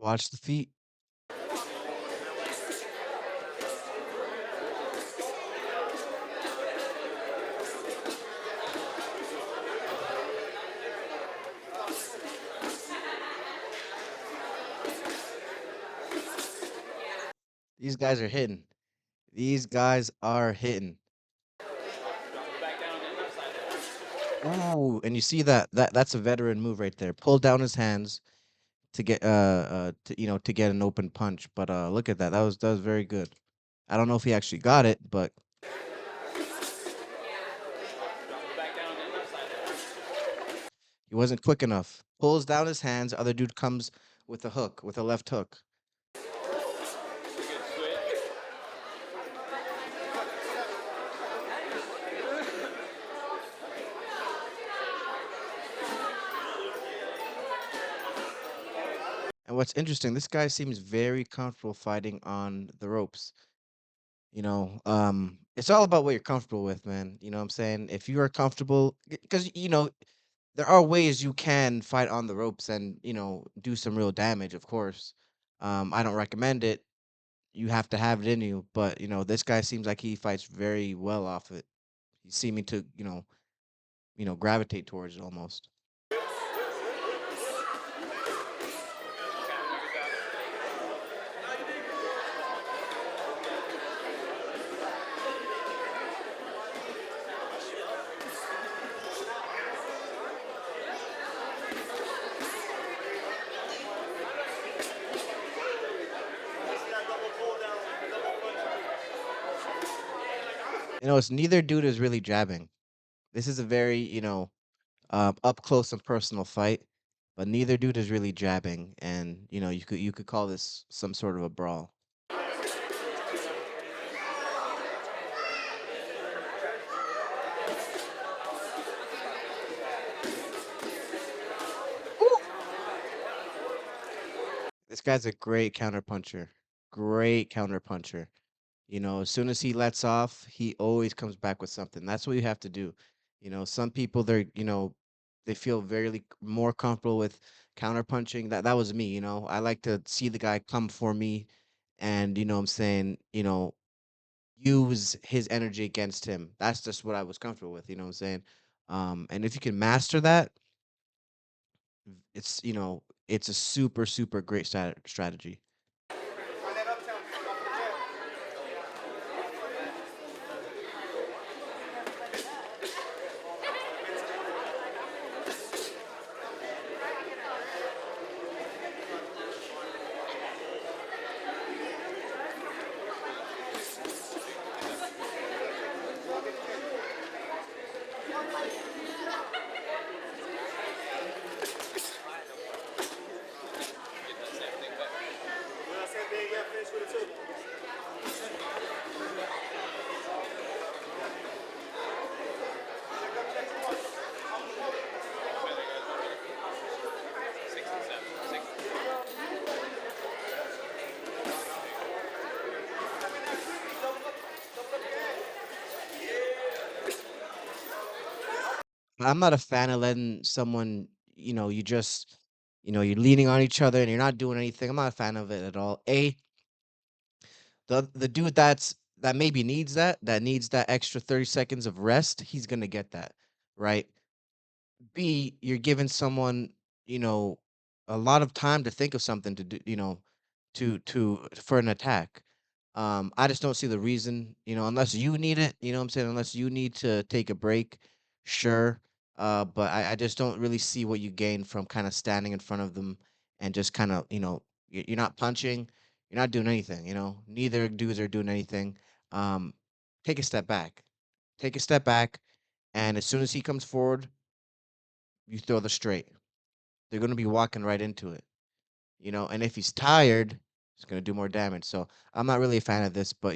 Watch the feet. These guys are hitting. These guys are hitting. Ooh, and you see that's a veteran move right there. Pull down his hands to get to get an open punch. But look at that. That was very good. I don't know if he actually got it, but he wasn't quick enough. Pulls down his hands. Other dude comes with a hook, with a left hook. And what's interesting, this guy seems very comfortable fighting on the ropes. It's all about what you're comfortable with, man. You know what I'm saying? If you are comfortable, because there are ways you can fight on the ropes and do some real damage. Of course, I don't recommend it. You have to have it in you, but this guy seems like he fights very well off it. He seeming to gravitate towards it almost. It's neither dude is really jabbing. This is a very up close and personal fight, but neither dude is really jabbing, and you could call this some sort of a brawl. This guy's a great counterpuncher. Great counterpuncher. As soon as he lets off, he always comes back with something. That's what you have to do. Some people they feel very more comfortable with counterpunching. That was me. I like to see the guy come for me, and what I'm saying, use his energy against him. That's just what I was comfortable with. You know what I'm saying? And if you can master that, it's a super super great strategy. I'm not a fan of letting someone, you're leaning on each other and you're not doing anything. I'm not a fan of it at all. The dude that maybe needs that extra 30 seconds of rest, he's gonna get that, right? B, you're giving someone, you know, a lot of time to think of something to do, to for an attack. I just don't see the reason, unless you need it, you know what I'm saying? Unless you need to take a break, sure. But I just don't really see what you gain from kind of standing in front of them and just kind of, you're not punching, you're not doing anything, neither dudes are doing anything. Um, take a step back. Take a step back, and as soon as he comes forward, you throw the straight. They're going to be walking right into it, and if he's tired, it's going to do more damage. So I'm not really a fan of this, but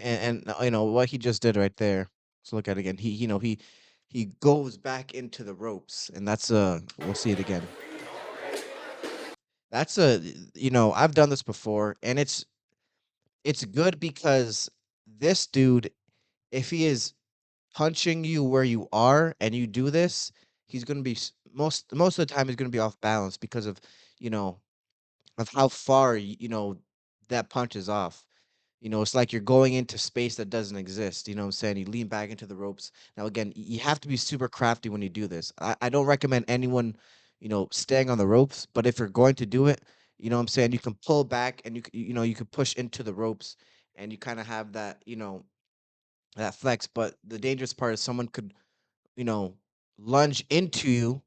you know what he just did right there. Let's look at it again. He goes back into the ropes, and that's we'll see it again. That's a you know I've done this before, and it's good because this dude, if he is punching you where you are and you do this, he's gonna be most of the time he's gonna be off balance because of you know of how far you know that punch is off. You know, it's like you're going into space that doesn't exist. You know what I'm saying? You lean back into the ropes. Now, again, you have to be super crafty when you do this. I don't recommend anyone, you know, staying on the ropes, but if you're going to do it, you know what I'm saying? You can pull back and you know, you can push into the ropes and you kind of have that, you know, that flex. But the dangerous part is someone could, you know, lunge into you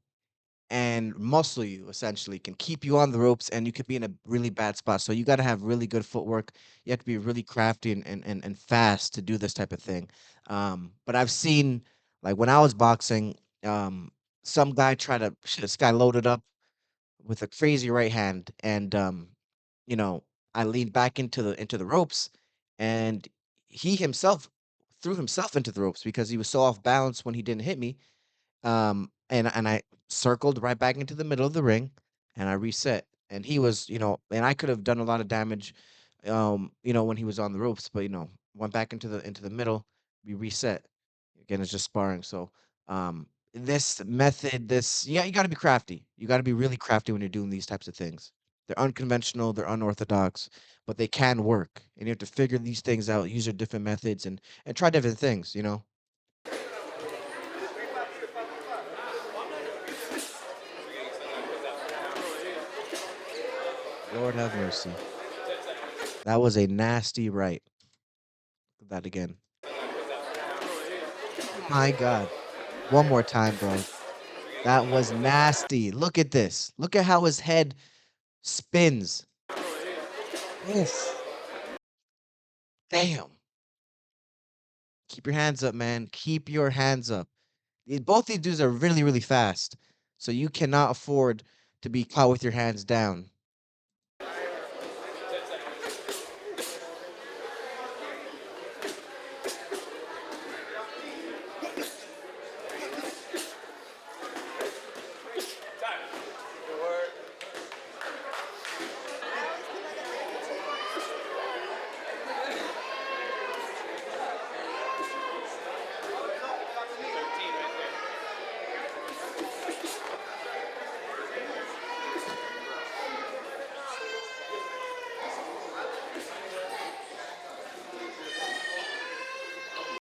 and muscle you essentially can keep you on the ropes and you could be in a really bad spot. So you got to have really good footwork. You have to be really crafty and fast to do this type of thing. But I've seen like when I was boxing, some guy tried to this guy loaded up with a crazy right hand and you know, I leaned back into the ropes and he himself threw himself into the ropes because he was so off balance when he didn't hit me and I circled right back into the middle of the ring, and I reset. And he was, you know, and I could have done a lot of damage, you know, when he was on the ropes, but you know, went back into the middle. We reset. Again, it's just sparring. So, this method, this yeah, you got to be crafty. You got to be really crafty when you're doing these types of things. They're unconventional, they're unorthodox, but they can work. And you have to figure these things out, use your different methods, and try different things. You know, Lord have mercy. That was a nasty right. That again. Oh my god. One more time, bro. That was nasty. Look at this. Look at how his head spins. Oof. Damn. Keep your hands up, man. Keep your hands up. Both these dudes are really, really fast. So you cannot afford to be caught with your hands down.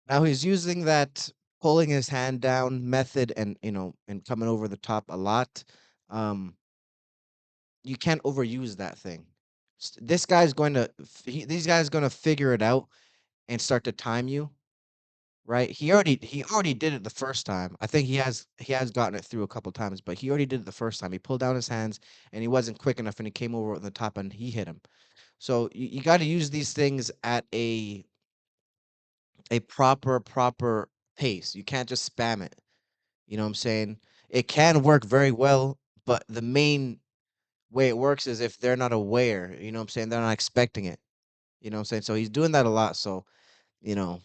Now he's using that pulling his hand down method and you know and coming over the top a lot. Um, you can't overuse that thing. This guy's going to these guys going to figure it out and start to time you, right? He already did it the first time. I think he has gotten it through a couple times, but he already did it the first time. He pulled down his hands and he wasn't quick enough and he came over on the top and he hit him. So you got to use these things at a proper pace. You can't just spam it. You know what I'm saying? It can work very well, but the main way it works is if they're not aware, you know what I'm saying? They're not expecting it. You know what I'm saying? So he's doing that a lot. So, you know,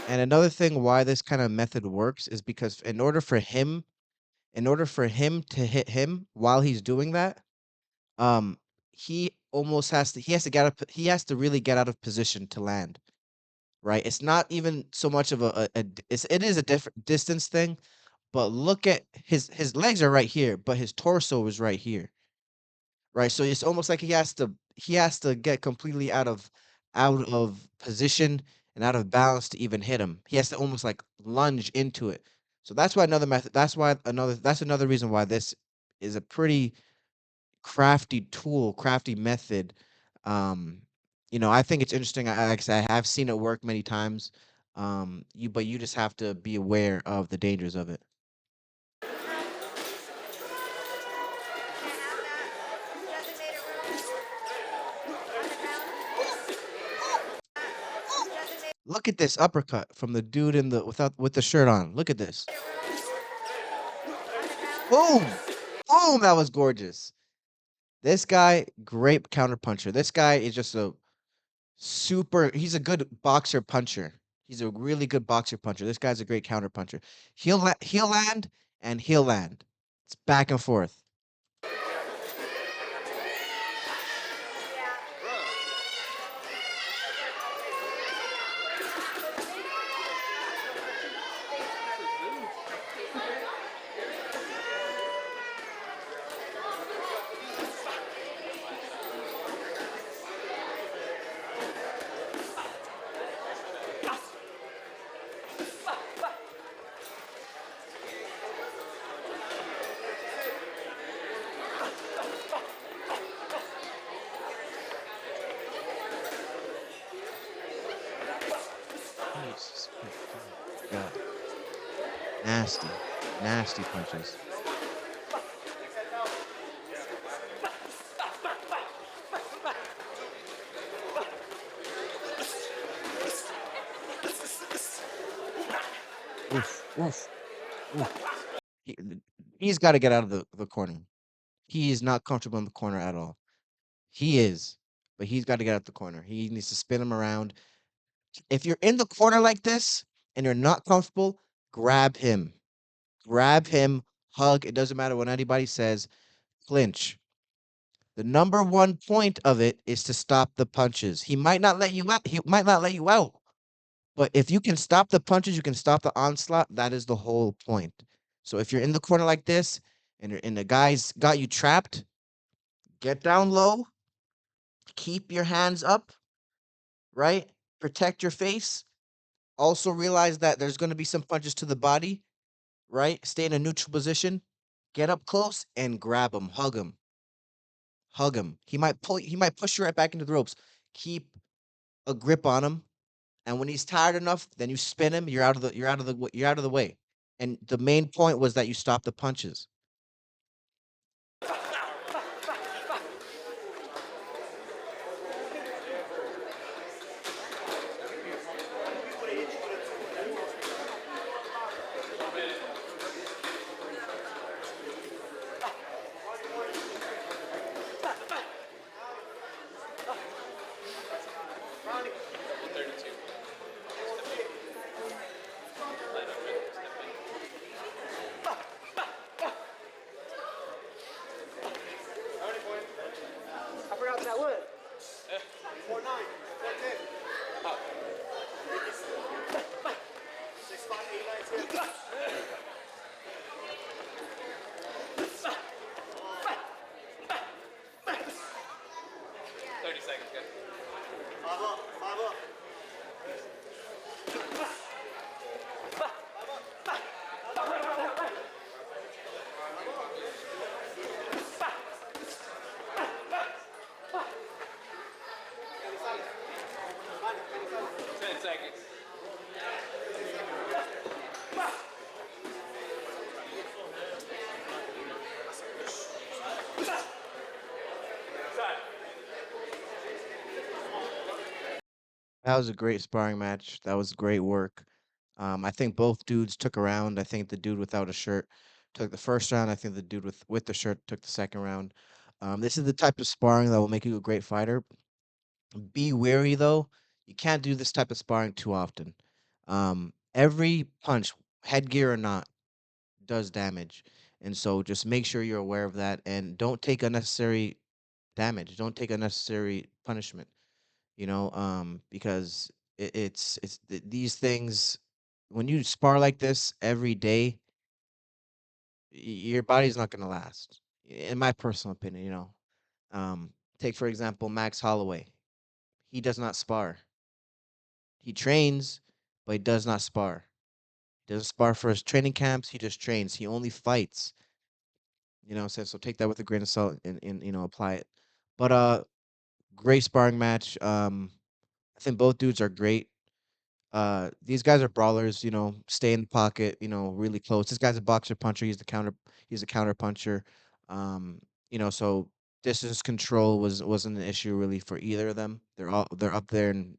and another thing why this kind of method works is because in order for him to hit him while he's doing that, um, he has to really get out of position to land, right? It's not even so much of it is a different distance thing, but look at his legs are right here, but his torso is right here. Right? So it's almost like he has to get completely out of position and out of balance to even hit him. He has to almost like lunge into it. So that's another reason why this is a pretty crafty tool, crafty method. Um, you know, I think it's interesting. Like I said, I have seen it work many times. But you just have to be aware of the dangers of it. Look at this uppercut from the dude in the with the shirt on. Look at this. Boom. Boom, that was gorgeous. This guy, great counter puncher. This guy is just a he's a good boxer puncher. He's a really good boxer puncher. This guy's a great counter puncher. He'll land and he'll land. It's back and forth. Jesus God. Nasty. Nasty punches. Oof, oof, oof. He, he's got to get out of the corner. He is not comfortable in the corner at all. He is, but he's got to get out the corner. He needs to spin him around. If you're in the corner like this and you're not comfortable, grab him. Grab him, hug. It doesn't matter what anybody says. Clinch. The number one point of it is to stop the punches. He might not let you out. He might not let you out. But if you can stop the punches, you can stop the onslaught. That is the whole point. So if you're in the corner like this and the guy's got you trapped, get down low, keep your hands up, right? Protect your face. Also realize that there's going to be some punches to the body, right? Stay in a neutral position. Get up close and grab him, hug him, hug him. He might push you right back into the ropes. Keep a grip on him, and when he's tired enough, then you spin him. You're out of the way. And the main point was that you stop the punches. I forgot what that was. 4-9, 4-10. 6-5, 8-9, 10. Five up, 5 up. That was a great sparring match. That was great work. I think both dudes took a round. I think the dude without a shirt took the first round. I think the dude with the shirt took the second round. This is the type of sparring that will make you a great fighter. Be wary though. You can't do this type of sparring too often. Every punch, headgear or not, does damage. And so just make sure you're aware of that and don't take unnecessary damage. Don't take unnecessary punishment, because these things when you spar like this every day, your body's not going to last. In my personal opinion, take for example Max Holloway. He does not spar. He trains, but he does not spar. He doesn't spar for his training camps. He just trains. He only fights. So take that with a grain of salt and apply it. But great sparring match. I think both dudes are great. These guys are brawlers, stay in the pocket, really close. This guy's a boxer puncher. He's a counter puncher. So distance control wasn't an issue really for either of them. They're up there in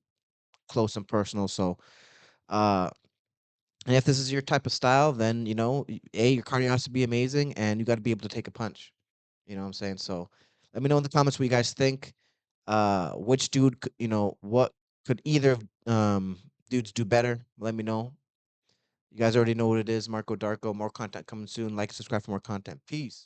close and personal. So, uh, and if this is your type of style, then your cardio has to be amazing, and you got to be able to take a punch. You know what I'm saying? So, let me know in the comments what you guys think. Which dude, what could either dudes do better? Let me know. You guys already know what it is. Marco Darko. More content coming soon. Like, subscribe for more content. Peace.